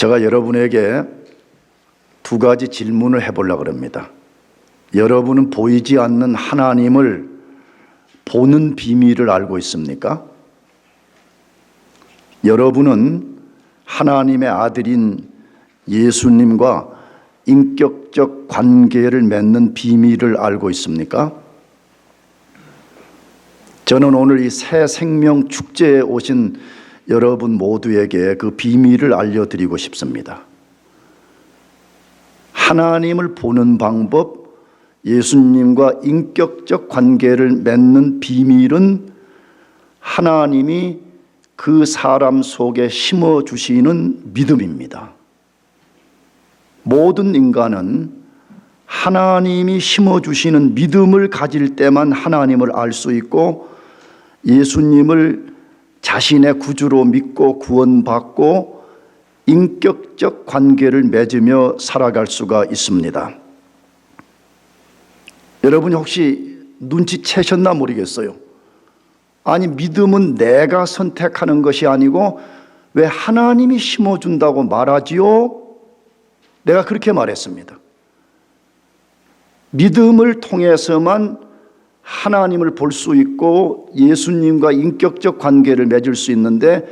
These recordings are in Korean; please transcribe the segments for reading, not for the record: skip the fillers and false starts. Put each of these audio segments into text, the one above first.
제가 여러분에게 두 가지 질문을 해보려고 합니다. 여러분은 보이지 않는 하나님을 보는 비밀을 알고 있습니까? 여러분은 하나님의 아들인 예수님과 인격적 관계를 맺는 비밀을 알고 있습니까? 저는 오늘 이 새 생명 축제에 오신 여러분 모두에게 그 비밀을 알려드리고 싶습니다. 하나님을 보는 방법, 예수님과 인격적 관계를 맺는 비밀은 하나님이 그 사람 속에 심어주시는 믿음입니다. 모든 인간은 하나님이 심어주시는 믿음을 가질 때만 하나님을 알 수 있고 예수님을 자신의 구주로 믿고 구원받고 인격적 관계를 맺으며 살아갈 수가 있습니다. 여러분이 혹시 눈치채셨나 모르겠어요. 아니, 믿음은 내가 선택하는 것이 아니고 왜 하나님이 심어준다고 말하지요? 내가 그렇게 말했습니다. 믿음을 통해서만 하나님을 볼 수 있고 예수님과 인격적 관계를 맺을 수 있는데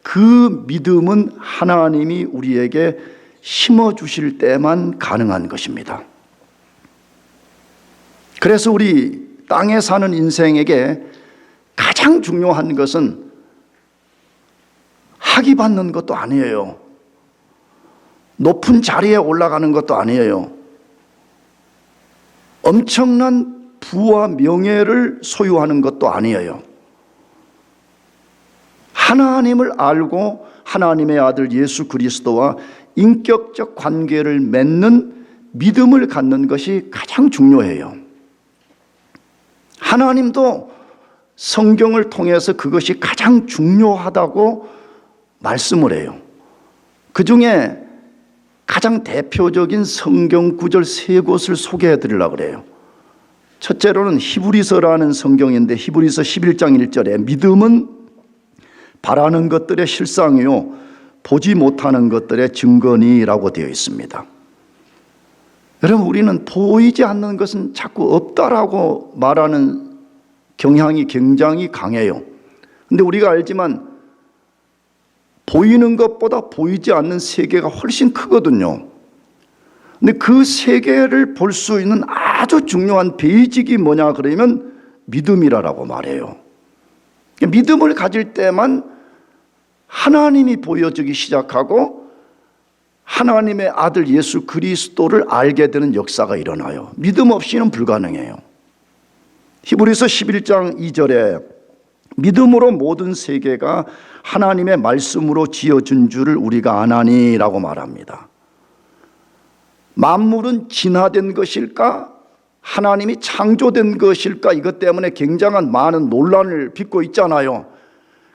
그 믿음은 하나님이 우리에게 심어주실 때만 가능한 것입니다. 그래서 우리 땅에 사는 인생에게 가장 중요한 것은 학위 받는 것도 아니에요. 높은 자리에 올라가는 것도 아니에요. 엄청난 부와 명예를 소유하는 것도 아니에요. 하나님을 알고 하나님의 아들 예수 그리스도와 인격적 관계를 맺는 믿음을 갖는 것이 가장 중요해요. 하나님도 성경을 통해서 그것이 가장 중요하다고 말씀을 해요. 그 중에 가장 대표적인 성경 구절 세 곳을 소개해 드리려고 그래요. 첫째로는 히브리서라는 성경인데 히브리서 11장 1절에 믿음은 바라는 것들의 실상이요 보지 못하는 것들의 증거니라고 되어 있습니다. 여러분, 우리는 보이지 않는 것은 자꾸 없다라고 말하는 경향이 굉장히 강해요. 근데 우리가 알지만 보이는 것보다 보이지 않는 세계가 훨씬 크거든요. 근데 그 세계를 볼 수 있는 아주 중요한 베이직이 뭐냐 그러면 믿음이라고 말해요. 믿음을 가질 때만 하나님이 보여지기 시작하고 하나님의 아들 예수 그리스도를 알게 되는 역사가 일어나요. 믿음 없이는 불가능해요. 히브리서 11장 2절에 믿음으로 모든 세계가 하나님의 말씀으로 지어진 줄을 우리가 아나니라고 말합니다. 만물은 진화된 것일까? 하나님이 창조된 것일까? 이것 때문에 굉장한 많은 논란을 빚고 있잖아요.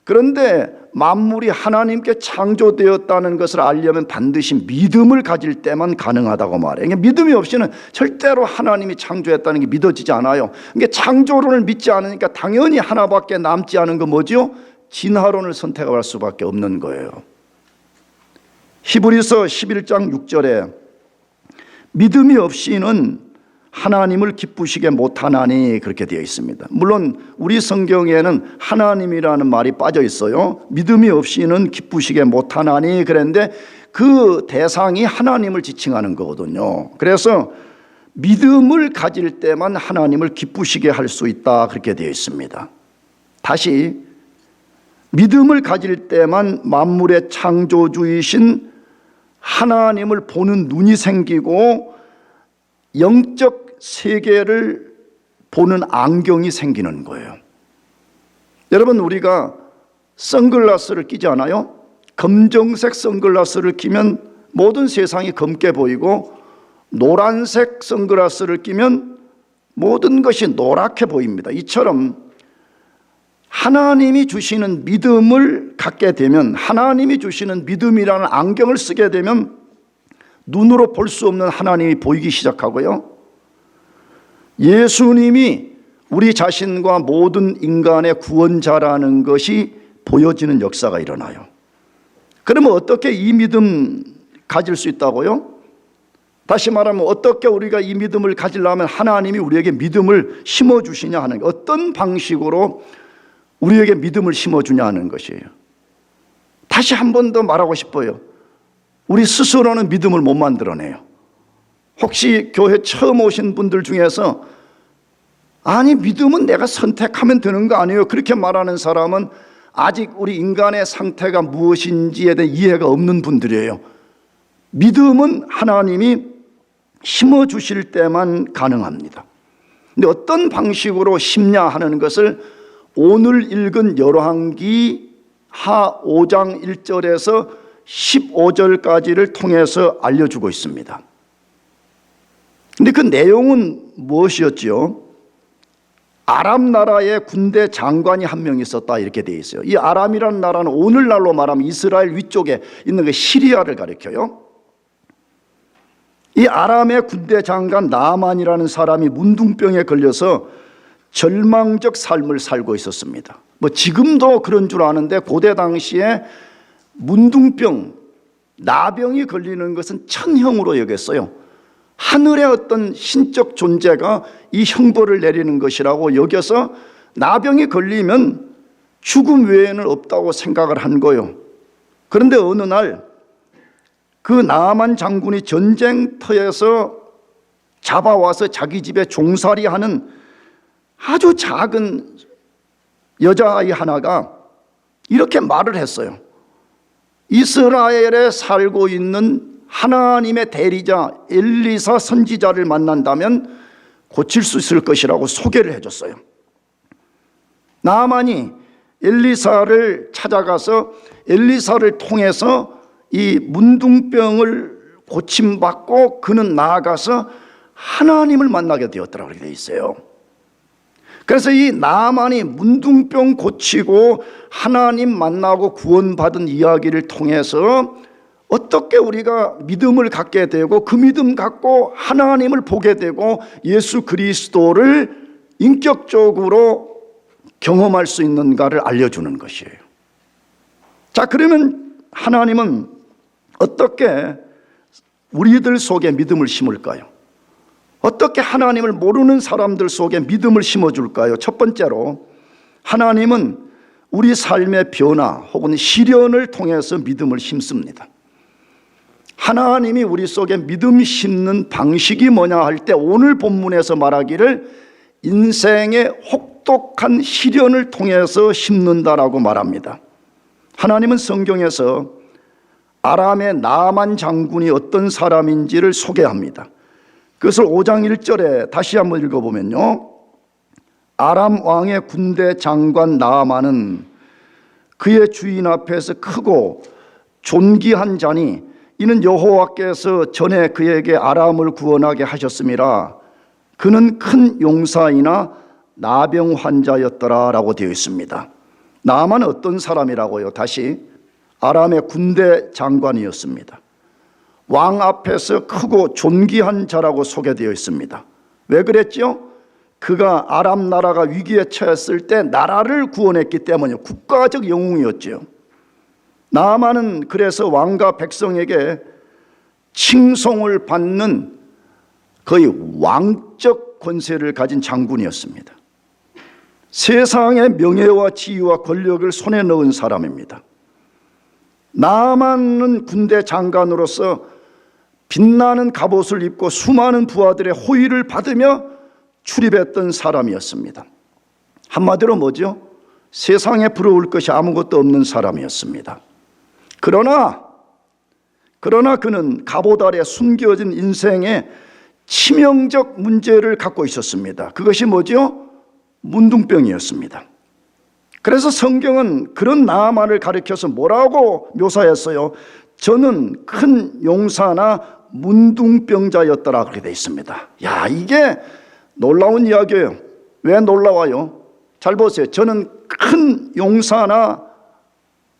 그런데 만물이 하나님께 창조되었다는 것을 알려면 반드시 믿음을 가질 때만 가능하다고 말해요. 그러니까 믿음이 없이는 절대로 하나님이 창조했다는 게 믿어지지 않아요. 그러니까 창조론을 믿지 않으니까 당연히 하나밖에 남지 않은 거 뭐죠? 진화론을 선택할 수밖에 없는 거예요. 히브리서 11장 6절에 믿음이 없이는 하나님을 기쁘시게 못하나니 그렇게 되어 있습니다. 물론 우리 성경에는 하나님이라는 말이 빠져 있어요. 믿음이 없이는 기쁘시게 못하나니 그랬는데 그 대상이 하나님을 지칭하는 거거든요. 그래서 믿음을 가질 때만 하나님을 기쁘시게 할 수 있다 그렇게 되어 있습니다. 다시 믿음을 가질 때만 만물의 창조주이신 하나님을 보는 눈이 생기고 영적 세계를 보는 안경이 생기는 거예요. 여러분, 우리가 선글라스를 끼지 않아요? 검정색 선글라스를 끼면 모든 세상이 검게 보이고 노란색 선글라스를 끼면 모든 것이 노랗게 보입니다. 이처럼 하나님이 주시는 믿음을 갖게 되면, 하나님이 주시는 믿음이라는 안경을 쓰게 되면 눈으로 볼 수 없는 하나님이 보이기 시작하고요, 예수님이 우리 자신과 모든 인간의 구원자라는 것이 보여지는 역사가 일어나요. 그러면 어떻게 이 믿음 가질 수 있다고요? 다시 말하면 어떻게 우리가 이 믿음을 가지려면 하나님이 우리에게 믿음을 심어주시냐 하는 것, 어떤 방식으로 우리에게 믿음을 심어주냐 하는 것이에요. 다시 한 번 더 말하고 싶어요. 우리 스스로는 믿음을 못 만들어내요. 혹시 교회 처음 오신 분들 중에서 아니 믿음은 내가 선택하면 되는 거 아니에요? 그렇게 말하는 사람은 아직 우리 인간의 상태가 무엇인지에 대한 이해가 없는 분들이에요. 믿음은 하나님이 심어주실 때만 가능합니다. 근데 어떤 방식으로 심냐 하는 것을 오늘 읽은 열왕기 하 5장 1절에서 15절까지를 통해서 알려주고 있습니다. 근데 그 내용은 무엇이었지요? 아람 나라의 군대 장관이 한 명 있었다 이렇게 되어 있어요. 이 아람이라는 나라는 오늘날로 말하면 이스라엘 위쪽에 있는 그 시리아를 가리켜요. 이 아람의 군대 장관 나아만이라는 사람이 문둥병에 걸려서 절망적 삶을 살고 있었습니다. 뭐 지금도 그런 줄 아는데 고대 당시에 문둥병, 나병이 걸리는 것은 천형으로 여겼어요. 하늘의 어떤 신적 존재가 이 형벌을 내리는 것이라고 여겨서 나병이 걸리면 죽음 외에는 없다고 생각을 한 거예요. 그런데 어느 날 그 나아만 장군이 전쟁터에서 잡아와서 자기 집에 종살이하는 아주 작은 여자아이 하나가 이렇게 말을 했어요. 이스라엘에 살고 있는 하나님의 대리자 엘리사 선지자를 만난다면 고칠 수 있을 것이라고 소개를 해줬어요. 나아만이 엘리사를 찾아가서 엘리사를 통해서 이 문둥병을 고침받고 그는 나아가서 하나님을 만나게 되었더라고 되어 있어요. 그래서 이 나아만이 문둥병 고치고 하나님 만나고 구원받은 이야기를 통해서 어떻게 우리가 믿음을 갖게 되고 그 믿음 갖고 하나님을 보게 되고 예수 그리스도를 인격적으로 경험할 수 있는가를 알려주는 것이에요. 자, 그러면 하나님은 어떻게 우리들 속에 믿음을 심을까요? 어떻게 하나님을 모르는 사람들 속에 믿음을 심어줄까요? 첫 번째로 하나님은 우리 삶의 변화 혹은 시련을 통해서 믿음을 심습니다. 하나님이 우리 속에 믿음 심는 방식이 뭐냐 할 때 오늘 본문에서 말하기를 인생의 혹독한 시련을 통해서 심는다라고 말합니다. 하나님은 성경에서 아람의 나아만 장군이 어떤 사람인지를 소개합니다. 그것을 5장 1절에 다시 한번 읽어보면요, 아람 왕의 군대 장관 나아만은 그의 주인 앞에서 크고 존귀한 자니 이는 여호와께서 전에 그에게 아람을 구원하게 하셨음이라. 그는 큰 용사이나 나병 환자였더라 라고 되어 있습니다. 나아만은 어떤 사람이라고요? 다시 아람의 군대 장관이었습니다. 왕 앞에서 크고 존귀한 자라고 소개되어 있습니다. 왜 그랬죠? 그가 아람 나라가 위기에 처했을 때 나라를 구원했기 때문에 국가적 영웅이었죠. 나아만은 그래서 왕과 백성에게 칭송을 받는 거의 왕적 권세를 가진 장군이었습니다. 세상의 명예와 지위와 권력을 손에 넣은 사람입니다. 나아만은 군대 장관으로서 빛나는 갑옷을 입고 수많은 부하들의 호의를 받으며 출입했던 사람이었습니다. 한마디로 뭐죠? 세상에 부러울 것이 아무것도 없는 사람이었습니다. 그러나 그는 갑옷 아래 숨겨진 인생의 치명적 문제를 갖고 있었습니다. 그것이 뭐죠? 문둥병이었습니다. 그래서 성경은 그런 나아만을 가리켜서 뭐라고 묘사했어요? 저는 큰 용사나 문둥병자였더라 그렇게 되어 있습니다. 야, 이게 놀라운 이야기예요. 왜 놀라워요? 잘 보세요. 저는 큰 용사나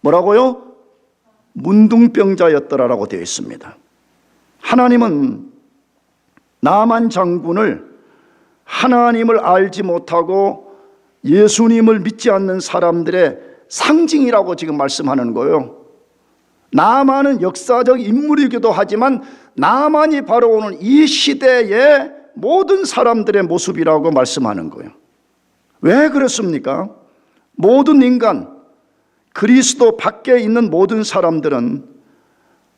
뭐라고요? 문둥병자였더라라고 되어 있습니다. 하나님은 나아만 장군을 하나님을 알지 못하고 예수님을 믿지 않는 사람들의 상징이라고 지금 말씀하는 거예요. 나만은 역사적 인물이기도 하지만 나만이 바로 오늘 이 시대의 모든 사람들의 모습이라고 말씀하는 거예요. 왜 그렇습니까? 모든 인간, 그리스도 밖에 있는 모든 사람들은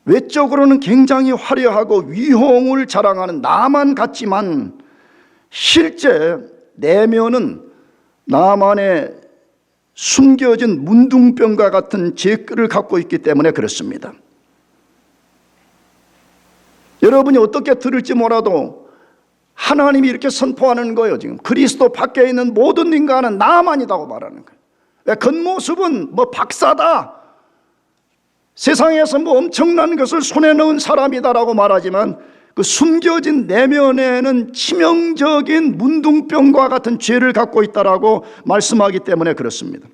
외적으로는 굉장히 화려하고 위용을 자랑하는 나만 같지만 실제 내면은 나만의 숨겨진 문둥병과 같은 죄를 갖고 있기 때문에 그렇습니다. 여러분이 어떻게 들을지 몰라도 하나님이 이렇게 선포하는 거예요. 지금 그리스도 밖에 있는 모든 인간은 나만이라고 말하는 거예요. 왜? 겉모습은 뭐 박사다, 세상에서 뭐 엄청난 것을 손에 넣은 사람이다라고 말하지만 그 숨겨진 내면에는 치명적인 문둥병과 같은 죄를 갖고 있다라고 말씀하기 때문에 그렇습니다.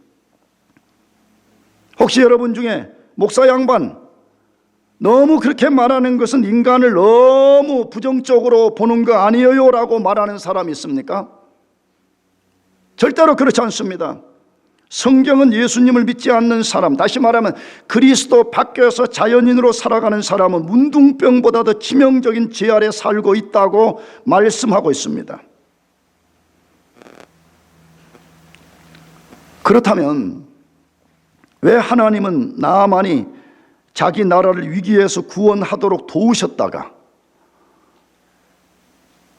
혹시 여러분 중에 목사 양반 너무 그렇게 말하는 것은 인간을 너무 부정적으로 보는 거 아니에요 라고 말하는 사람이 있습니까? 절대로 그렇지 않습니다. 성경은 예수님을 믿지 않는 사람, 다시 말하면 그리스도 밖에서 자연인으로 살아가는 사람은 문둥병보다 더 치명적인 죄 아래 살고 있다고 말씀하고 있습니다. 그렇다면 왜 하나님은 나만이 자기 나라를 위기에서 구원하도록 도우셨다가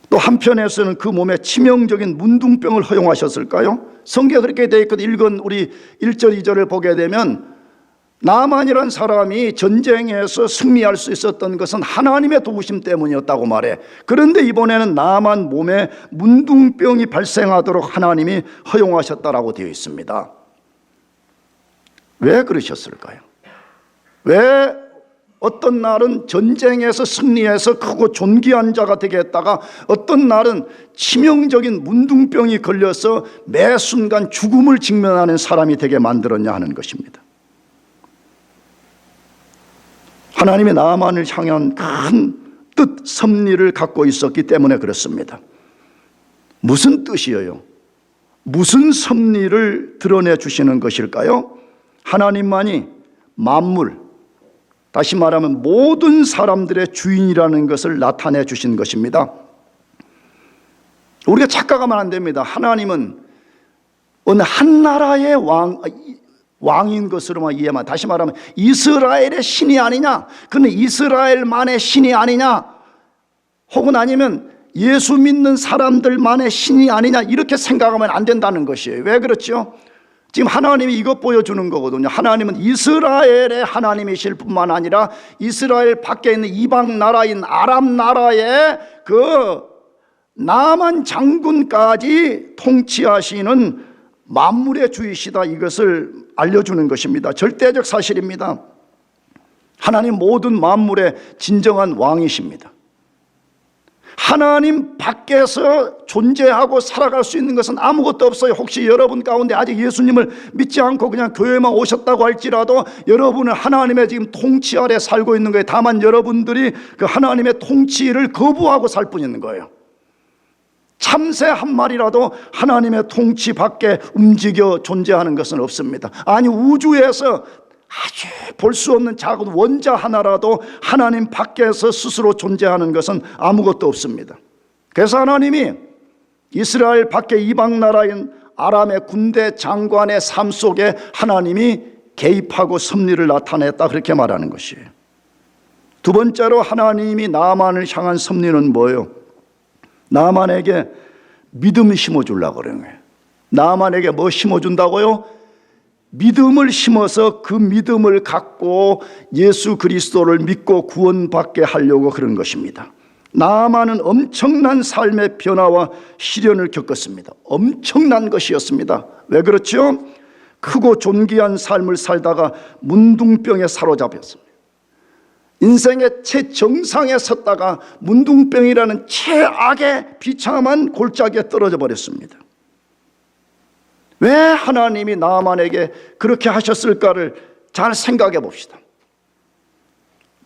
또 한편에서는 그 몸에 치명적인 문둥병을 허용하셨을까요? 성경에 그렇게 되어 있거든요. 읽은 우리 1절 2절을 보게 되면 나만이란 사람이 전쟁에서 승리할 수 있었던 것은 하나님의 도우심 때문이었다고 말해. 그런데 이번에는 나만 몸에 문둥병이 발생하도록 하나님이 허용하셨다라고 되어 있습니다. 왜 그러셨을까요? 왜 어떤 날은 전쟁에서 승리해서 크고 존귀한 자가 되게 했다가 어떤 날은 치명적인 문둥병이 걸려서 매 순간 죽음을 직면하는 사람이 되게 만들었냐 하는 것입니다. 하나님이 나만을 향한 큰 뜻, 섭리를 갖고 있었기 때문에 그렇습니다. 무슨 뜻이에요? 무슨 섭리를 드러내 주시는 것일까요? 하나님만이 만물, 다시 말하면 모든 사람들의 주인이라는 것을 나타내 주신 것입니다. 우리가 착각하면 안 됩니다. 하나님은 어느 한 나라의 왕인 것으로만 이해만, 다시 말하면 이스라엘의 신이 아니냐, 그는 이스라엘만의 신이 아니냐, 혹은 아니면 예수 믿는 사람들만의 신이 아니냐, 이렇게 생각하면 안 된다는 것이에요. 왜 그렇죠? 지금 하나님이 이것 보여주는 거거든요. 하나님은 이스라엘의 하나님이실 뿐만 아니라 이스라엘 밖에 있는 이방 나라인 아람 나라의 그 나만 장군까지 통치하시는 만물의 주이시다, 이것을 알려주는 것입니다. 절대적 사실입니다. 하나님 모든 만물의 진정한 왕이십니다. 하나님 밖에서 존재하고 살아갈 수 있는 것은 아무것도 없어요. 혹시 여러분 가운데 아직 예수님을 믿지 않고 그냥 교회만 오셨다고 할지라도 여러분은 하나님의 지금 통치 아래 살고 있는 거예요. 다만 여러분들이 그 하나님의 통치를 거부하고 살 뿐인 거예요. 참새 한 마리라도 하나님의 통치 밖에 움직여 존재하는 것은 없습니다. 아니, 우주에서 아주 볼 수 없는 작은 원자 하나라도 하나님 밖에서 스스로 존재하는 것은 아무것도 없습니다. 그래서 하나님이 이스라엘 밖에 이방 나라인 아람의 군대 장관의 삶 속에 하나님이 개입하고 섭리를 나타냈다, 그렇게 말하는 것이에요. 두 번째로 하나님이 나만을 향한 섭리는 뭐예요? 나만에게 믿음을 심어주려고 그러는 거예요. 나만에게 뭐 심어준다고요? 믿음을 심어서 그 믿음을 갖고 예수 그리스도를 믿고 구원받게 하려고 그런 것입니다. 나만은 엄청난 삶의 변화와 시련을 겪었습니다. 엄청난 것이었습니다. 왜 그렇죠? 크고 존귀한 삶을 살다가 문둥병에 사로잡혔습니다. 인생의 최정상에 섰다가 문둥병이라는 최악의 비참한 골짜기에 떨어져 버렸습니다. 왜 하나님이 나만에게 그렇게 하셨을까를 잘 생각해 봅시다.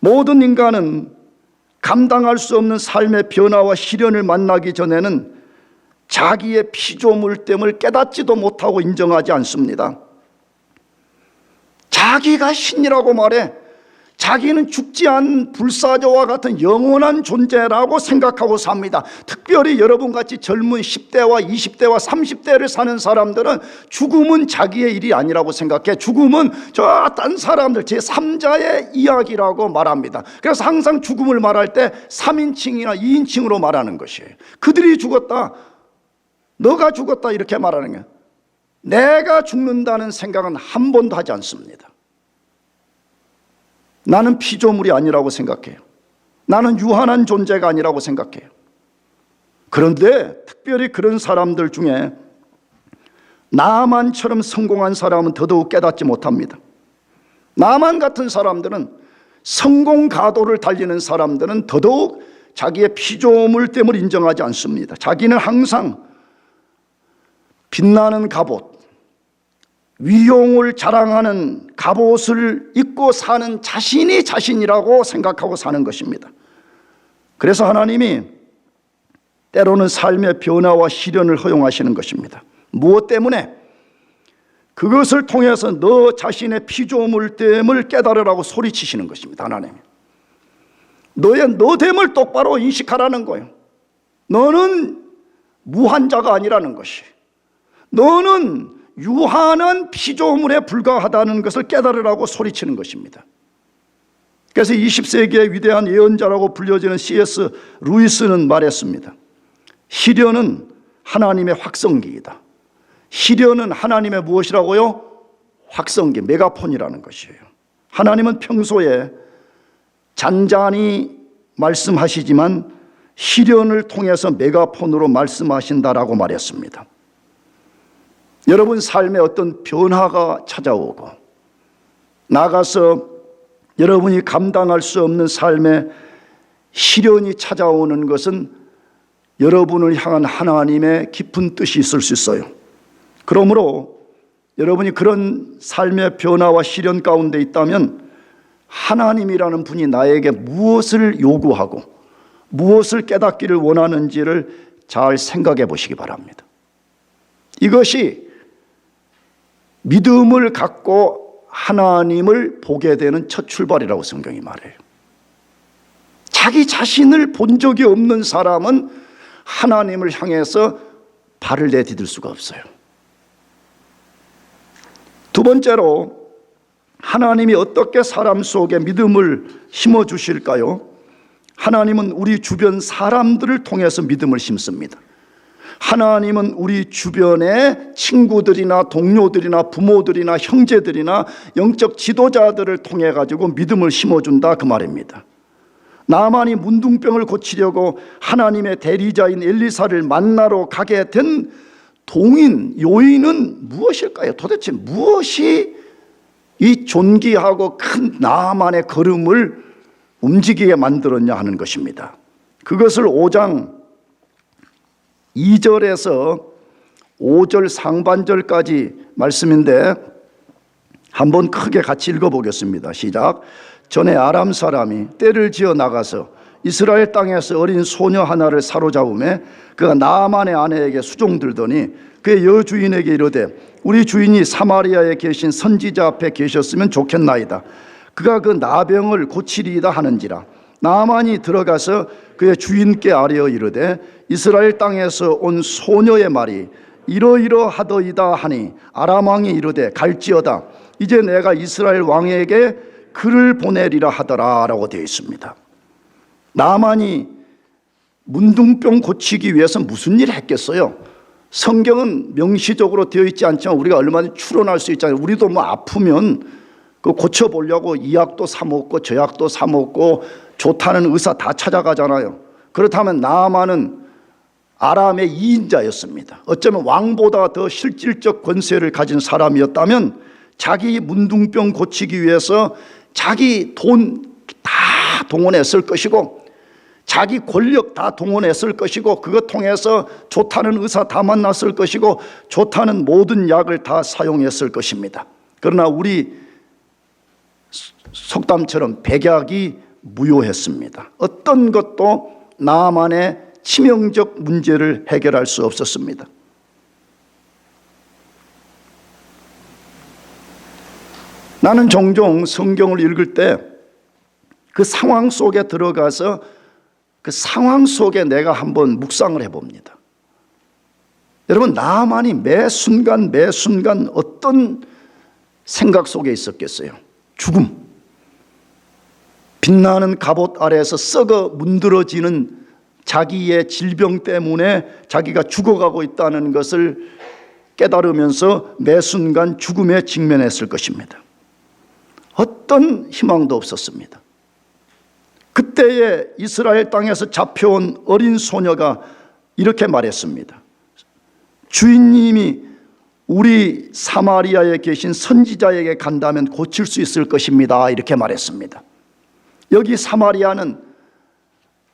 모든 인간은 감당할 수 없는 삶의 변화와 시련을 만나기 전에는 자기의 피조물됨을 깨닫지도 못하고 인정하지 않습니다. 자기가 신이라고 말해 자기는 죽지 않은 불사조와 같은 영원한 존재라고 생각하고 삽니다. 특별히 여러분같이 젊은 10대와 20대와 30대를 사는 사람들은 죽음은 자기의 일이 아니라고 생각해. 죽음은 저 딴 사람들 제3자의 이야기라고 말합니다. 그래서 항상 죽음을 말할 때 3인칭이나 2인칭으로 말하는 것이에요. 그들이 죽었다, 너가 죽었다 이렇게 말하는 거예요. 내가 죽는다는 생각은 한 번도 하지 않습니다. 나는 피조물이 아니라고 생각해요. 나는 유한한 존재가 아니라고 생각해요. 그런데 특별히 그런 사람들 중에 나만처럼 성공한 사람은 더더욱 깨닫지 못합니다. 나만 같은 사람들은, 성공 가도를 달리는 사람들은 더더욱 자기의 피조물됨을 인정하지 않습니다. 자기는 항상 빛나는 갑옷, 위용을 자랑하는 갑옷을 입고 사는 자신이 자신이라고 생각하고 사는 것입니다. 그래서 하나님이 때로는 삶의 변화와 시련을 허용하시는 것입니다. 무엇 때문에? 그것을 통해서 너 자신의 피조물됨을 깨달으라고 소리치시는 것입니다. 하나님이 너의 너됨을 똑바로 인식하라는 거예요. 너는 무한자가 아니라는 것이, 너는 유한한 피조물에 불과하다는 것을 깨달으라고 소리치는 것입니다. 그래서 20세기의 위대한 예언자라고 불려지는 C.S. 루이스는 말했습니다. 시련은 하나님의 확성기이다. 시련은 하나님의 무엇이라고요? 확성기, 메가폰이라는 것이에요. 하나님은 평소에 잔잔히 말씀하시지만 시련을 통해서 메가폰으로 말씀하신다라고 말했습니다. 여러분 삶에 어떤 변화가 찾아오고 나가서 여러분이 감당할 수 없는 삶의 시련이 찾아오는 것은 여러분을 향한 하나님의 깊은 뜻이 있을 수 있어요. 그러므로 여러분이 그런 삶의 변화와 시련 가운데 있다면 하나님이라는 분이 나에게 무엇을 요구하고 무엇을 깨닫기를 원하는지를 잘 생각해 보시기 바랍니다. 이것이 믿음을 갖고 하나님을 보게 되는 첫 출발이라고 성경이 말해요. 자기 자신을 본 적이 없는 사람은 하나님을 향해서 발을 내디딜 수가 없어요. 두 번째로, 하나님이 어떻게 사람 속에 믿음을 심어주실까요? 하나님은 우리 주변 사람들을 통해서 믿음을 심습니다. 하나님은 우리 주변의 친구들이나 동료들이나 부모들이나 형제들이나 영적 지도자들을 통해 가지고 믿음을 심어준다, 그 말입니다. 나만이 문둥병을 고치려고 하나님의 대리자인 엘리사를 만나러 가게 된 동인, 요인은 무엇일까요? 도대체 무엇이 이 존귀하고 큰 나만의 걸음을 움직이게 만들었냐 하는 것입니다. 그것을 5장 2절에서 5절 상반절까지 말씀인데 한번 크게 같이 읽어보겠습니다. 시작. 전에 아람 사람이 떼를 지어 나가서 이스라엘 땅에서 어린 소녀 하나를 사로잡음에 그가 나아만의 아내에게 수종들더니 그의 여주인에게 이르되 우리 주인이 사마리아에 계신 선지자 앞에 계셨으면 좋겠나이다. 그가 그 나병을 고치리이다 하는지라. 나아만이 들어가서 그의 주인께 아뢰어 이르되 이스라엘 땅에서 온 소녀의 말이 이러이러하더이다 하니 아람 왕이 이르되 갈지어다. 이제 내가 이스라엘 왕에게 글을 보내리라 하더라 라고 되어 있습니다. 나아만이 문둥병 고치기 위해서 무슨 일을 했겠어요? 성경은 명시적으로 되어 있지 않지만 우리가 얼마든지 추론할 수 있잖아요. 우리도 뭐 아프면 그 고쳐보려고 이 약도 사 먹고 저 약도 사 먹고 좋다는 의사 다 찾아가잖아요. 그렇다면 나아만은 아람의 2인자였습니다. 어쩌면 왕보다 더 실질적 권세를 가진 사람이었다면 자기 문둥병 고치기 위해서 자기 돈 다 동원했을 것이고 자기 권력 다 동원했을 것이고 그것 통해서 좋다는 의사 다 만났을 것이고 좋다는 모든 약을 다 사용했을 것입니다. 그러나 우리 속담처럼 백약이 무효했습니다. 어떤 것도 나만의 치명적 문제를 해결할 수 없었습니다. 나는 종종 성경을 읽을 때 그 상황 속에 들어가서 그 상황 속에 내가 한번 묵상을 해봅니다. 여러분, 나만이 매 순간 어떤 생각 속에 있었겠어요? 죽음. 빛나는 갑옷 아래에서 썩어 문드러지는 자기의 질병 때문에 자기가 죽어가고 있다는 것을 깨달으면서 매 순간 죽음에 직면했을 것입니다. 어떤 희망도 없었습니다. 그때의 이스라엘 땅에서 잡혀온 어린 소녀가 이렇게 말했습니다. 주인님이 우리 사마리아에 계신 선지자에게 간다면 고칠 수 있을 것입니다. 이렇게 말했습니다. 여기 사마리아는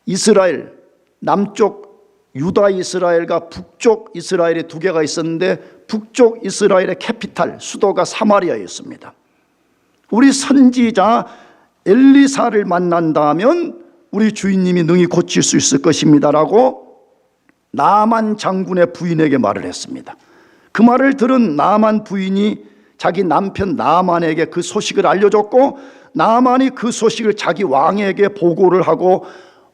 이스라엘, 남쪽 유다 이스라엘과 북쪽 이스라엘의 두 개가 있었는데 북쪽 이스라엘의 캐피탈, 수도가 사마리아였습니다. 우리 선지자 엘리사를 만난다면 우리 주인님이 능히 고칠 수 있을 것입니다라고 나만 장군의 부인에게 말을 했습니다. 그 말을 들은 나만 부인이 자기 남편 나만에게 그 소식을 알려줬고, 나만이 그 소식을 자기 왕에게 보고를 하고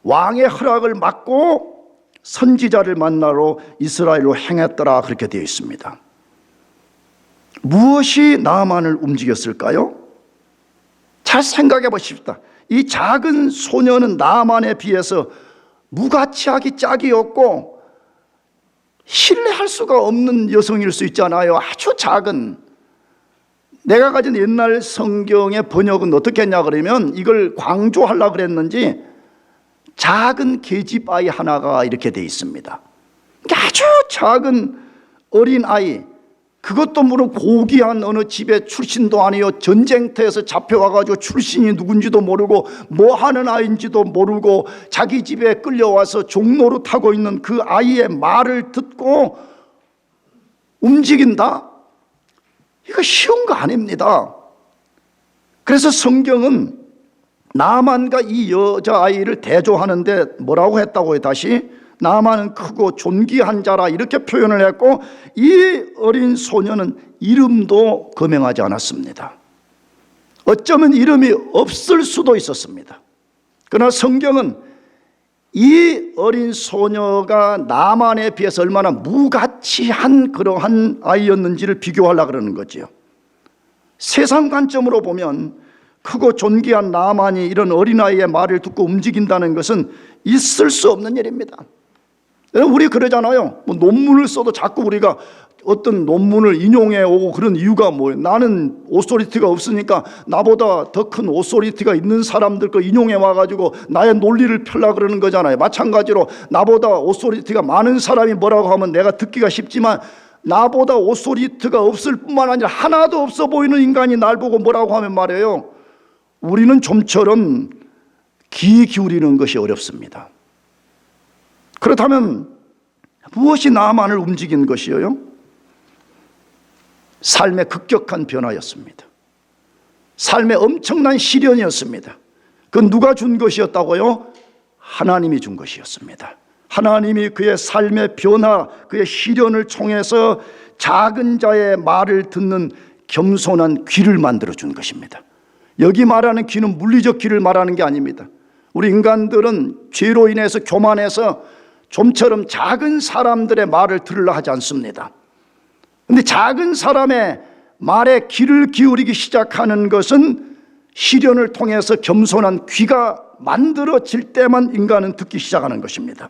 왕의 허락을 받고 선지자를 만나러 이스라엘로 행했더라, 그렇게 되어 있습니다. 무엇이 나만을 움직였을까요? 잘 생각해 보십시다. 이 작은 소녀는 나만에 비해서 무가치하기 짝이 없고 신뢰할 수가 없는 여성일 수 있잖아요. 아주 작은. 내가 가진 옛날 성경의 번역은 어떻게 했냐 그러면 이걸 강조하려고 그랬는지 작은 계집 아이 하나가 이렇게 돼 있습니다. 아주 작은 어린 아이, 그것도 물론 고귀한 어느 집의 출신도 아니요, 전쟁터에서 잡혀와가지고 출신이 누군지도 모르고 뭐 하는 아이인지도 모르고 자기 집에 끌려와서 종로로 타고 있는 그 아이의 말을 듣고 움직인다? 이거 쉬운 거 아닙니다. 그래서 성경은 나만과 이 여자아이를 대조하는데 뭐라고 했다고요? 다시 나만은 크고 존귀한 자라 이렇게 표현을 했고, 이 어린 소녀는 이름도 거명하지 않았습니다. 어쩌면 이름이 없을 수도 있었습니다. 그러나 성경은 이 어린 소녀가 나만에 비해서 얼마나 무가치한 그러한 아이였는지를 비교하려고 그러는 거지요. 세상 관점으로 보면 크고 존귀한 나만이 이런 어린아이의 말을 듣고 움직인다는 것은 있을 수 없는 일입니다. 우리 그러잖아요. 뭐 논문을 써도 자꾸 우리가 어떤 논문을 인용해 오고 그런 이유가 뭐예요? 나는 오소리티가 없으니까 나보다 더 큰 오소리티가 있는 사람들 거 인용해 와가지고 나의 논리를 펴려고 그러는 거잖아요. 마찬가지로 나보다 오소리티가 많은 사람이 뭐라고 하면 내가 듣기가 쉽지만, 나보다 오소리티가 없을 뿐만 아니라 하나도 없어 보이는 인간이 날 보고 뭐라고 하면 말이에요, 우리는 좀처럼 귀 기울이는 것이 어렵습니다. 그렇다면 무엇이 나만을 움직인 것이요? 삶의 급격한 변화였습니다. 삶의 엄청난 시련이었습니다. 그건 누가 준 것이었다고요? 하나님이 준 것이었습니다. 하나님이 그의 삶의 변화, 그의 시련을 통해서 작은 자의 말을 듣는 겸손한 귀를 만들어 준 것입니다. 여기 말하는 귀는 물리적 귀를 말하는 게 아닙니다. 우리 인간들은 죄로 인해서 교만해서 좀처럼 작은 사람들의 말을 들으려 하지 않습니다. 그런데 작은 사람의 말에 귀를 기울이기 시작하는 것은 시련을 통해서 겸손한 귀가 만들어질 때만 인간은 듣기 시작하는 것입니다.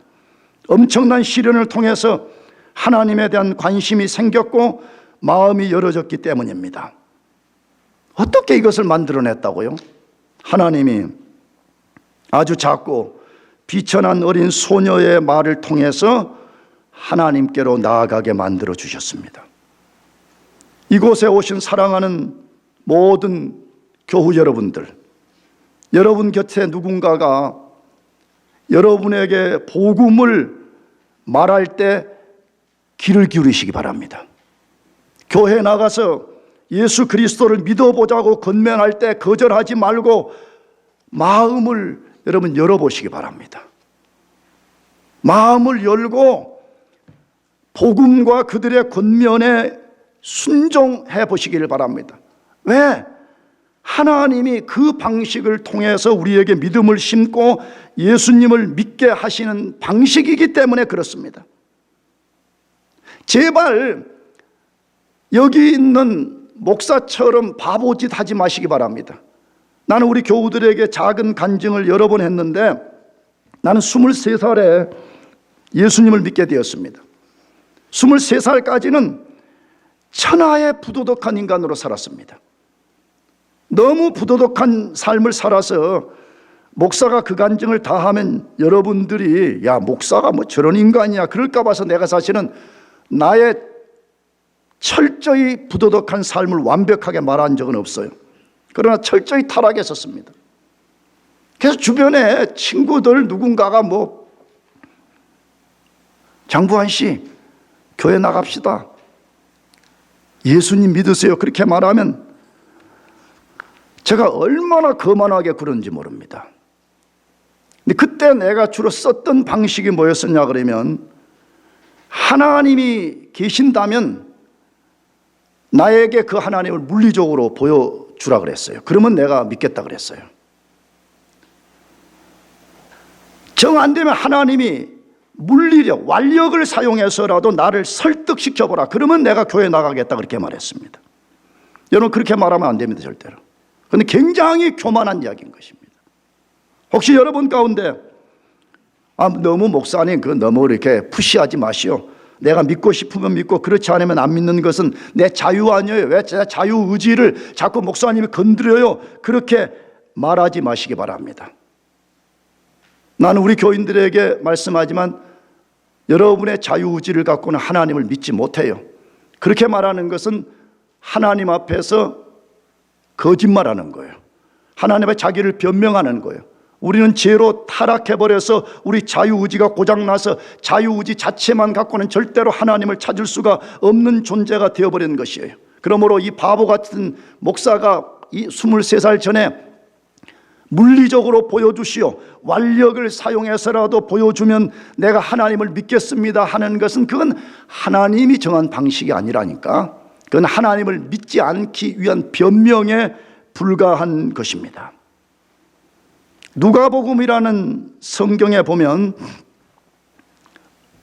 엄청난 시련을 통해서 하나님에 대한 관심이 생겼고 마음이 열어졌기 때문입니다. 어떻게 이것을 만들어냈다고요? 하나님이 아주 작고 비천한 어린 소녀의 말을 통해서 하나님께로 나아가게 만들어 주셨습니다. 이곳에 오신 사랑하는 모든 교우 여러분들, 여러분 곁에 누군가가 여러분에게 복음을 말할 때 귀를 기울이시기 바랍니다. 교회에 나가서 예수 그리스도를 믿어보자고 건면할 때 거절하지 말고 마음을 여러분 열어보시기 바랍니다. 마음을 열고 복음과 그들의 권면에 순종해 보시기를 바랍니다. 왜? 하나님이 그 방식을 통해서 우리에게 믿음을 심고 예수님을 믿게 하시는 방식이기 때문에 그렇습니다. 제발 여기 있는 목사처럼 바보짓 하지 마시기 바랍니다. 나는 우리 교우들에게 작은 간증을 여러 번 했는데, 나는 23살에 예수님을 믿게 되었습니다. 23살까지는 천하의 부도덕한 인간으로 살았습니다. 너무 부도덕한 삶을 살아서 목사가 그 간증을 다 하면 여러분들이 야, 목사가 뭐 저런 인간이야 그럴까 봐서 내가 사실은 나의 철저히 부도덕한 삶을 완벽하게 말한 적은 없어요. 그러나 철저히 타락했었습니다. 그래서 주변에 친구들 누군가가 뭐 장부환 씨 교회 나갑시다, 예수님 믿으세요 그렇게 말하면 제가 얼마나 거만하게 그런지 모릅니다. 근데 그때 내가 주로 썼던 방식이 뭐였었냐 그러면, 하나님이 계신다면 나에게 그 하나님을 물리적으로 보여주라 그랬어요. 그러면 내가 믿겠다 그랬어요. 정 안 되면 하나님이 물리력, 완력을 사용해서라도 나를 설득시켜보라. 그러면 내가 교회 나가겠다 그렇게 말했습니다. 여러분 그렇게 말하면 안 됩니다, 절대로. 그런데 굉장히 교만한 이야기인 것입니다. 혹시 여러분 가운데 너무 목사님 너무 이렇게 푸시하지 마시오, 내가 믿고 싶으면 믿고 그렇지 않으면 안 믿는 것은 내 자유 아니에요, 왜 제 자유의지를 자꾸 목사님이 건드려요, 그렇게 말하지 마시기 바랍니다. 나는 우리 교인들에게 말씀하지만 여러분의 자유의지를 갖고는 하나님을 믿지 못해요. 그렇게 말하는 것은 하나님 앞에서 거짓말하는 거예요. 하나님 앞에 자기를 변명하는 거예요. 우리는 죄로 타락해버려서 우리 자유의지가 고장나서 자유의지 자체만 갖고는 절대로 하나님을 찾을 수가 없는 존재가 되어버린 것이에요. 그러므로 이 바보 같은 목사가 이 23살 전에 물리적으로 보여주시오, 완력을 사용해서라도 보여주면 내가 하나님을 믿겠습니다 하는 것은 그건 하나님이 정한 방식이 아니라니까. 그건 하나님을 믿지 않기 위한 변명에 불과한 것입니다. 누가복음이라는 성경에 보면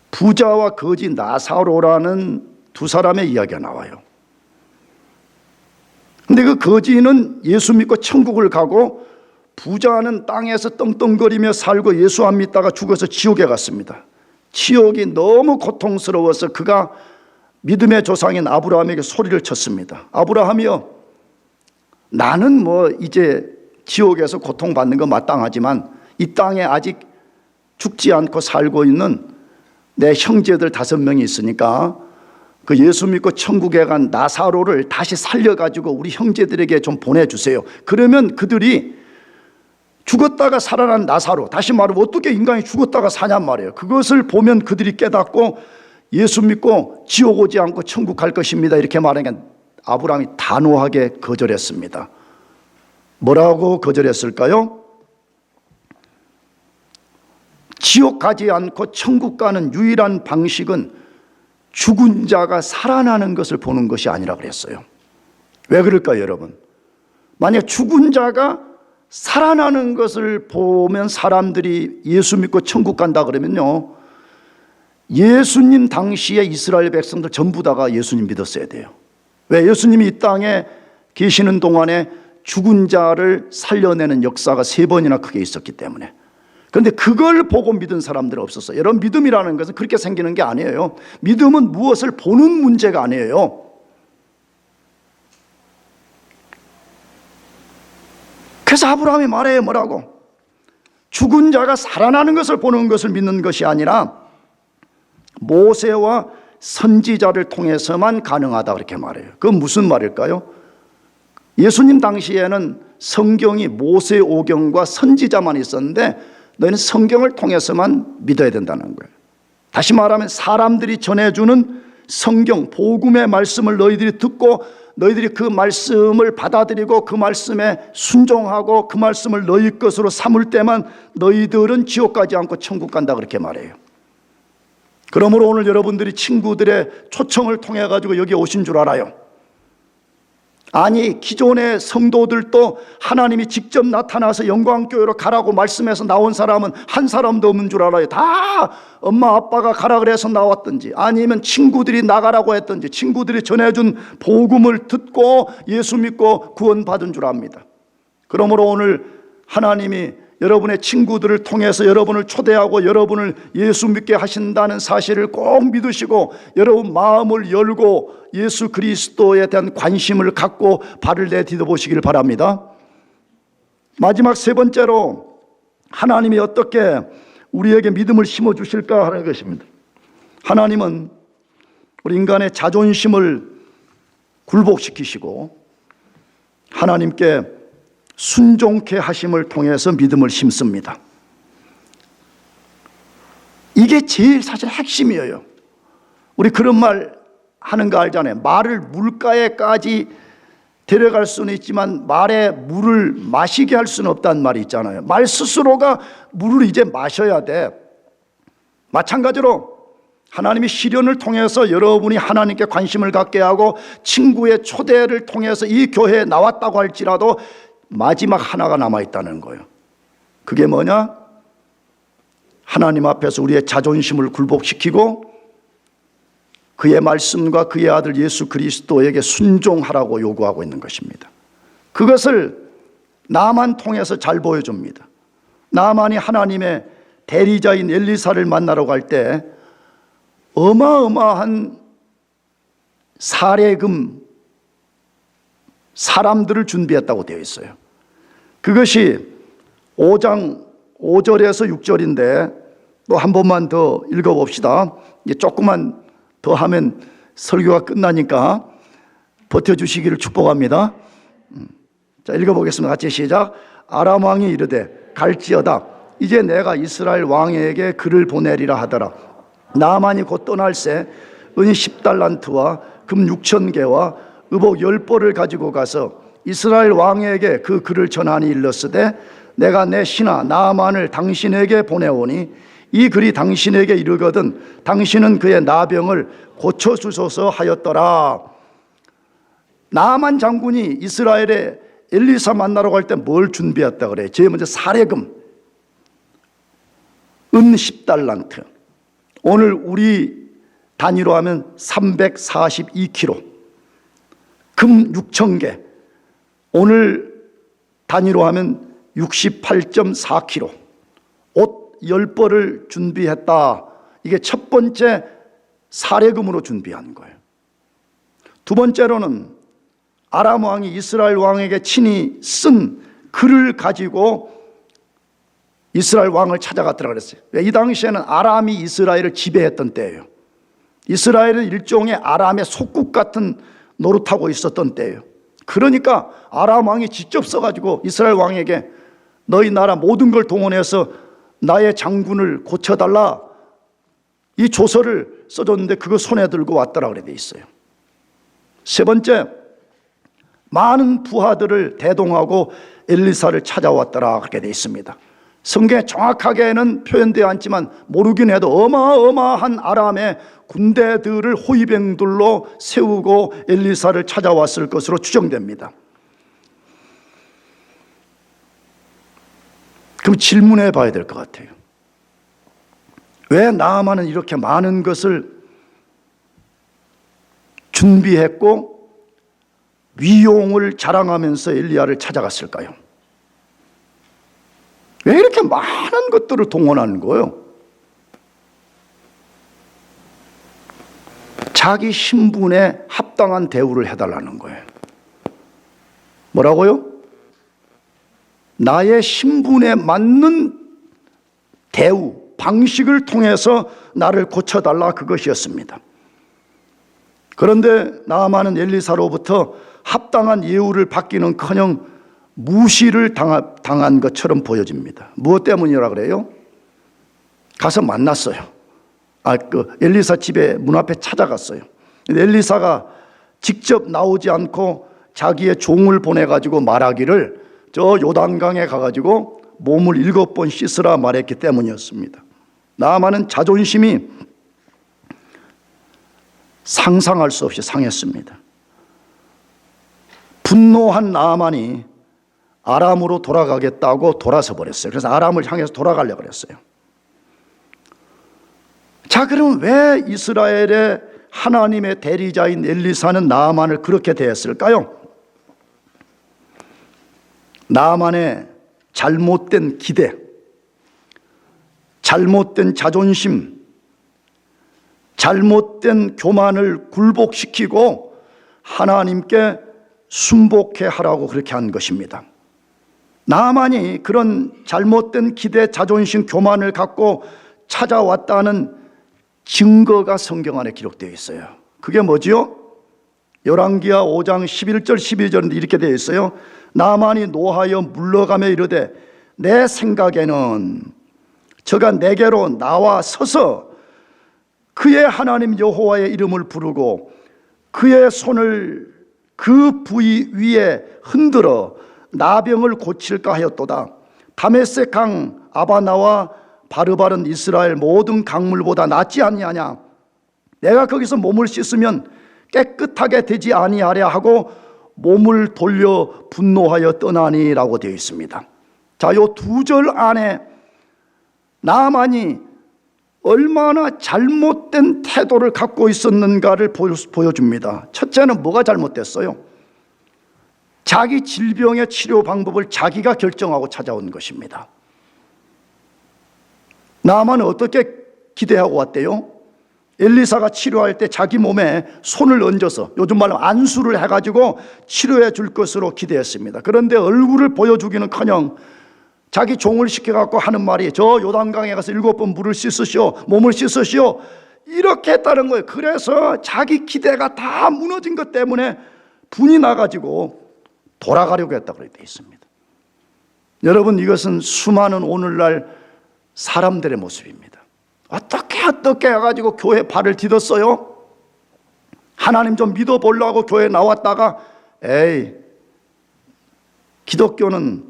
부자와 거지 나사로라는 두 사람의 이야기가 나와요. 근데 그 거지는 예수 믿고 천국을 가고 부자는 땅에서 떵떵거리며 살고 예수 안 믿다가 죽어서 지옥에 갔습니다. 지옥이 너무 고통스러워서 그가 믿음의 조상인 아브라함에게 소리를 쳤습니다. 아브라함이여, 나는 뭐 이제 지옥에서 고통받는 거 마땅하지만 이 땅에 아직 죽지 않고 살고 있는 내 형제들 5명이 있으니까 그 예수 믿고 천국에 간 나사로를 다시 살려가지고 우리 형제들에게 좀 보내주세요. 그러면 그들이 죽었다가 살아난 나사로, 다시 말하면 어떻게 인간이 죽었다가 사냔 말이에요. 그것을 보면 그들이 깨닫고 예수 믿고 지옥 오지 않고 천국 갈 것입니다 이렇게 말하니까 아브라함이 단호하게 거절했습니다. 뭐라고 거절했을까요? 지옥 가지 않고 천국 가는 유일한 방식은 죽은 자가 살아나는 것을 보는 것이 아니라 그랬어요. 왜 그럴까요, 여러분? 만약 죽은 자가 살아나는 것을 보면 사람들이 예수 믿고 천국 간다 그러면요, 예수님 당시에 이스라엘 백성들 전부 다가 예수님 믿었어야 돼요. 왜? 예수님이 이 땅에 계시는 동안에 죽은 자를 살려내는 역사가 3번이나 크게 있었기 때문에. 그런데 그걸 보고 믿은 사람들은 없었어요. 여러분, 믿음이라는 것은 그렇게 생기는 게 아니에요. 믿음은 무엇을 보는 문제가 아니에요. 그래서 아브라함이 말해요. 뭐라고? 죽은 자가 살아나는 것을 보는 것을 믿는 것이 아니라 모세와 선지자를 통해서만 가능하다 그렇게 말해요. 그건 무슨 말일까요? 예수님 당시에는 성경이 모세오경과 선지자만 있었는데 너희는 성경을 통해서만 믿어야 된다는 거예요. 다시 말하면 사람들이 전해주는 성경, 복음의 말씀을 너희들이 듣고 너희들이 그 말씀을 받아들이고 그 말씀에 순종하고 그 말씀을 너희 것으로 삼을 때만 너희들은 지옥 가지 않고 천국 간다 그렇게 말해요. 그러므로 오늘 여러분들이 친구들의 초청을 통해 가지고 여기 오신 줄 알아요. 아니, 기존의 성도들도 하나님이 직접 나타나서 영광교회로 가라고 말씀해서 나온 사람은 한 사람도 없는 줄 알아요. 다 엄마 아빠가 가라 그래서 나왔든지, 아니면 친구들이 나가라고 했든지, 친구들이 전해준 복음을 듣고 예수 믿고 구원받은 줄 압니다. 그러므로 오늘 하나님이 여러분의 친구들을 통해서 여러분을 초대하고 여러분을 예수 믿게 하신다는 사실을 꼭 믿으시고, 여러분 마음을 열고 예수 그리스도에 대한 관심을 갖고 발을 내디뎌 보시길 바랍니다. 마지막 세 번째로 하나님이 어떻게 우리에게 믿음을 심어주실까 하는 것입니다. 하나님은 우리 인간의 자존심을 굴복시키시고 하나님께 순종케 하심을 통해서 믿음을 심습니다. 이게 제일 사실 핵심이에요. 우리 그런 말 하는 거 알잖아요. 말을 물가에까지 데려갈 수는 있지만 말에 물을 마시게 할 수는 없다는 말이 있잖아요. 말 스스로가 물을 이제 마셔야 돼. 마찬가지로 하나님이 시련을 통해서 여러분이 하나님께 관심을 갖게 하고 친구의 초대를 통해서 이 교회에 나왔다고 할지라도 마지막 하나가 남아있다는 거예요. 그게 뭐냐? 하나님 앞에서 우리의 자존심을 굴복시키고 그의 말씀과 그의 아들 예수 그리스도에게 순종하라고 요구하고 있는 것입니다. 그것을 나만 통해서 잘 보여줍니다. 나만이 하나님의 대리자인 엘리사를 만나러 갈 때 어마어마한 사례금 사람들을 준비했다고 되어 있어요. 그것이 5장 5절에서 6절인데 또 한 번만 더 읽어봅시다. 이제 조금만 더 하면 설교가 끝나니까 버텨주시기를 축복합니다. 자, 읽어보겠습니다. 같이 시작. 아람 왕이 이르되 갈지어다 이제 내가 이스라엘 왕에게 글을 보내리라 하더라. 나만이 곧 떠날새 은 10달란트와 금 6,000개와 의복 10벌을 가지고 가서 이스라엘 왕에게 그 글을 전하니 일렀으되 내가 내 신하 나만을 당신에게 보내오니 이 글이 당신에게 이르거든 당신은 그의 나병을 고쳐주소서 하였더라. 나만 장군이 이스라엘에 엘리사 만나러 갈 때 뭘 준비했다 그래요? 제일 먼저 사례금 은 10달란트, 오늘 우리 단위로 하면 342kg, 금 6,000개, 오늘 단위로 하면 68.4kg, 옷 10벌을 준비했다. 이게 첫 번째 사례금으로 준비한 거예요. 두 번째로는 아람 왕이 이스라엘 왕에게 친히 쓴 글을 가지고 이스라엘 왕을 찾아갔더라 그랬어요. 이 당시에는 아람이 이스라엘을 지배했던 때예요. 이스라엘은 일종의 아람의 속국 같은 노릇하고 있었던 때예요. 그러니까 아람 왕이 직접 써가지고 이스라엘 왕에게 너희 나라 모든 걸 동원해서 나의 장군을 고쳐달라, 이 조서를 써줬는데 그거 손에 들고 왔더라 그래 돼 있어요. 세 번째, 많은 부하들을 대동하고 엘리사를 찾아왔더라 그렇게 돼 있습니다. 성경에 정확하게는 표현되어 않지만 모르긴 해도 어마어마한 아람의 군대들을 호위병들로 세우고 엘리사를 찾아왔을 것으로 추정됩니다. 그럼 질문해 봐야 될 것 같아요. 왜 나아만은 이렇게 많은 것을 준비했고 위용을 자랑하면서 엘리야를 찾아갔을까요? 왜 이렇게 많은 것들을 동원하는 거예요? 자기 신분에 합당한 대우를 해달라는 거예요. 뭐라고요? 나의 신분에 맞는 대우, 방식을 통해서 나를 고쳐달라, 그것이었습니다. 그런데 나아만은 엘리사로부터 합당한 예우를 받기는커녕 무시를 당한 것처럼 보여집니다. 무엇 때문이라 그래요? 가서 만났어요. 엘리사 집에 문 앞에 찾아갔어요. 엘리사가 직접 나오지 않고 자기의 종을 보내가지고 말하기를 저 요단강에 가가지고 몸을 7번 씻으라 말했기 때문이었습니다. 나아만은 자존심이 상상할 수 없이 상했습니다. 분노한 나아만이 아람으로 돌아가겠다고 돌아서 버렸어요. 그래서 아람을 향해서 돌아가려고 그랬어요. 자, 그럼 왜 이스라엘의 하나님의 대리자인 엘리사는 나아만을 그렇게 대했을까요? 나아만의 잘못된 기대, 잘못된 자존심, 잘못된 교만을 굴복시키고 하나님께 순복해 하라고 그렇게 한 것입니다. 나아만이 그런 잘못된 기대, 자존심, 교만을 갖고 찾아왔다는 증거가 성경 안에 기록되어 있어요. 그게 뭐지요? 열왕기하 5장 11절 12절인데 이렇게 되어 있어요. 나아만이 노하여 물러가며 이르되 내 생각에는 저가 내게로 나와 서서 그의 하나님 여호와의 이름을 부르고 그의 손을 그 부위 위에 흔들어 나병을 고칠까 하였도다. 다메섹 강 아바나와 바르바른 이스라엘 모든 강물보다 낫지 아니하냐. 내가 거기서 몸을 씻으면 깨끗하게 되지 아니하랴 하고 몸을 돌려 분노하여 떠나니라고 되어 있습니다. 자, 요 두 절 안에 나아만이 얼마나 잘못된 태도를 갖고 있었는가를 보여줍니다. 첫째는 뭐가 잘못됐어요? 자기 질병의 치료 방법을 자기가 결정하고 찾아온 것입니다. 나아만은 어떻게 기대하고 왔대요? 엘리사가 치료할 때 자기 몸에 손을 얹어서 요즘 말로 안수를 해가지고 치료해 줄 것으로 기대했습니다. 그런데 얼굴을 보여주기는커녕 자기 종을 시켜갖고 하는 말이 저 요단강에 가서 7번 물을 씻으시오, 몸을 씻으시오, 이렇게 했다는 거예요. 그래서 자기 기대가 다 무너진 것 때문에 분이 나가지고 돌아가려고 했다고 되어 있습니다. 여러분, 이것은 수많은 오늘날 사람들의 모습입니다. 어떻게 해가지고 교회 발을 디뎠어요? 하나님 좀 믿어보려고 교회 나왔다가 에이, 기독교는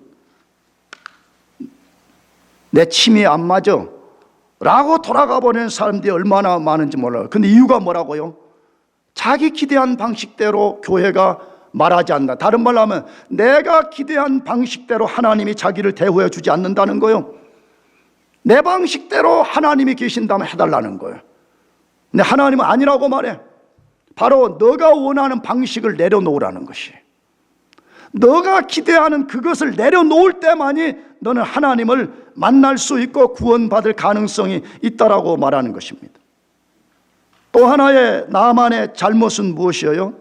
내 침이 안 맞아 라고 돌아가 버리는 사람들이 얼마나 많은지 몰라요. 근데 이유가 뭐라고요? 자기 기대한 방식대로 교회가 말하지 않는다. 다른 말로 하면 내가 기대한 방식대로 하나님이 자기를 대우해 주지 않는다는 거예요. 내 방식대로 하나님이 계신다면 해달라는 거예요. 근데 하나님은 아니라고 말해. 바로 너가 원하는 방식을 내려놓으라는 것이, 너가 기대하는 그것을 내려놓을 때만이 너는 하나님을 만날 수 있고 구원받을 가능성이 있다라고 말하는 것입니다. 또 하나의 나아만의 잘못은 무엇이에요?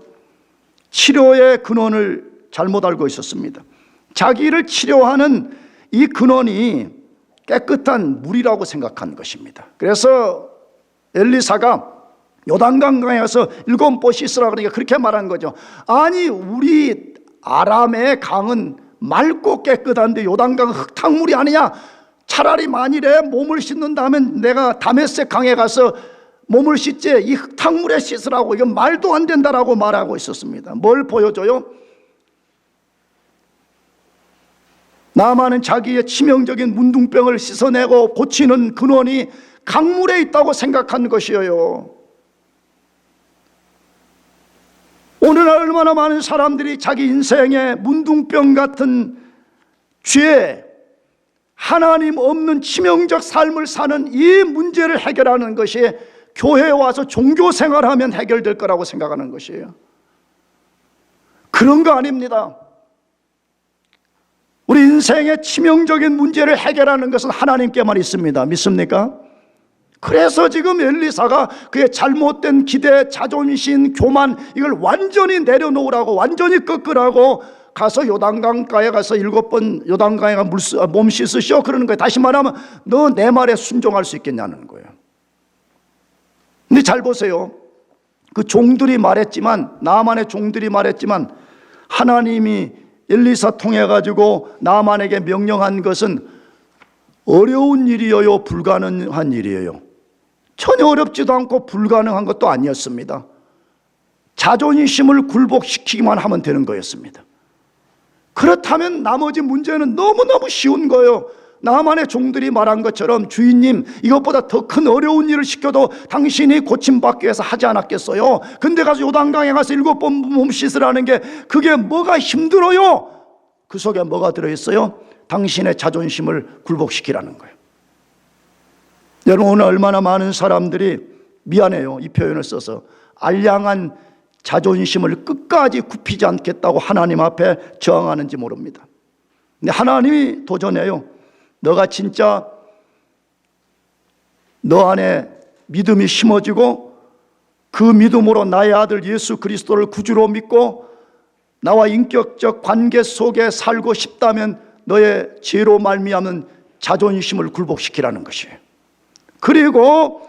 치료의 근원을 잘못 알고 있었습니다. 자기를 치료하는 이 근원이 깨끗한 물이라고 생각한 것입니다. 그래서 엘리사가 요단강에 가서 7번 씻으라 그러니까 그렇게 말한 거죠. 아니, 우리 아람의 강은 맑고 깨끗한데 요단강은 흙탕물이 아니냐. 차라리 만일에 몸을 씻는다면 내가 다메섹 강에 가서 몸을 씻지 이 흙탕물에 씻으라고, 이건 말도 안 된다라고 말하고 있었습니다. 뭘 보여줘요? 나아만은 자기의 치명적인 문둥병을 씻어내고 고치는 근원이 강물에 있다고 생각한 것이에요. 오늘날 얼마나 많은 사람들이 자기 인생의 문둥병 같은 죄, 하나님 없는 치명적 삶을 사는 이 문제를 해결하는 것이 교회에 와서 종교 생활하면 해결될 거라고 생각하는 것이에요. 그런 거 아닙니다. 우리 인생의 치명적인 문제를 해결하는 것은 하나님께만 있습니다. 믿습니까? 그래서 지금 엘리사가 그의 잘못된 기대, 자존심, 교만, 이걸 완전히 내려놓으라고, 완전히 꺾으라고 가서 요단강가에 가서 7번 요단강에 몸 씻으시오 그러는 거예요. 다시 말하면 너 내 말에 순종할 수 있겠냐는 거예요. 근데 잘 보세요. 그 종들이 말했지만, 나아만의 종들이 말했지만 하나님이 엘리사 통해 가지고 나아만에게 명령한 것은 어려운 일이에요, 불가능한 일이에요? 전혀 어렵지도 않고 불가능한 것도 아니었습니다. 자존심을 굴복시키기만 하면 되는 거였습니다. 그렇다면 나머지 문제는 너무너무 쉬운 거예요. 나만의 종들이 말한 것처럼 주인님 이것보다 더 큰 어려운 일을 시켜도 당신이 고침받기 위해서 하지 않았겠어요? 근데 가서 요단강에 가서 7번 몸 씻으라는 게 그게 뭐가 힘들어요? 그 속에 뭐가 들어있어요? 당신의 자존심을 굴복시키라는 거예요. 여러분, 오늘 얼마나 많은 사람들이, 미안해요 이 표현을 써서, 알량한 자존심을 끝까지 굽히지 않겠다고 하나님 앞에 저항하는지 모릅니다. 근데 하나님이 도전해요. 너가 진짜 너 안에 믿음이 심어지고 그 믿음으로 나의 아들 예수 그리스도를 구주로 믿고 나와 인격적 관계 속에 살고 싶다면 너의 죄로 말미암은 자존심을 굴복시키라는 것이에요. 그리고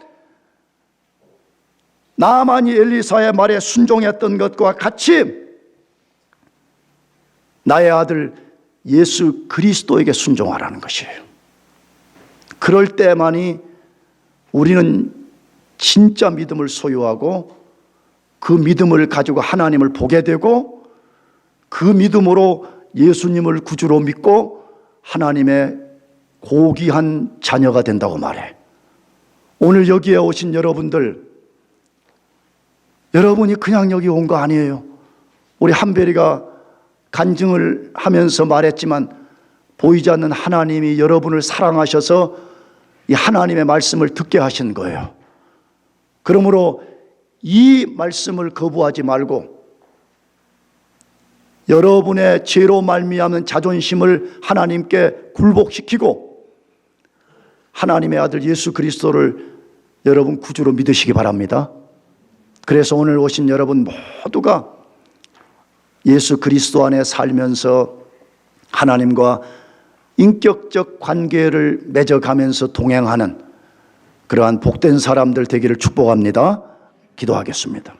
나만이 엘리사의 말에 순종했던 것과 같이 나의 아들 예수 그리스도에게 순종하라는 것이에요. 그럴 때만이 우리는 진짜 믿음을 소유하고 그 믿음을 가지고 하나님을 보게 되고 그 믿음으로 예수님을 구주로 믿고 하나님의 고귀한 자녀가 된다고 말해. 오늘 여기에 오신 여러분들, 여러분이 그냥 여기 온 거 아니에요. 우리 한별이가 간증을 하면서 말했지만 보이지 않는 하나님이 여러분을 사랑하셔서 이 하나님의 말씀을 듣게 하신 거예요. 그러므로 이 말씀을 거부하지 말고 여러분의 죄로 말미암은 자존심을 하나님께 굴복시키고 하나님의 아들 예수 그리스도를 여러분 구주로 믿으시기 바랍니다. 그래서 오늘 오신 여러분 모두가 예수 그리스도 안에 살면서 하나님과 인격적 관계를 맺어가면서 동행하는 그러한 복된 사람들 되기를 축복합니다. 기도하겠습니다.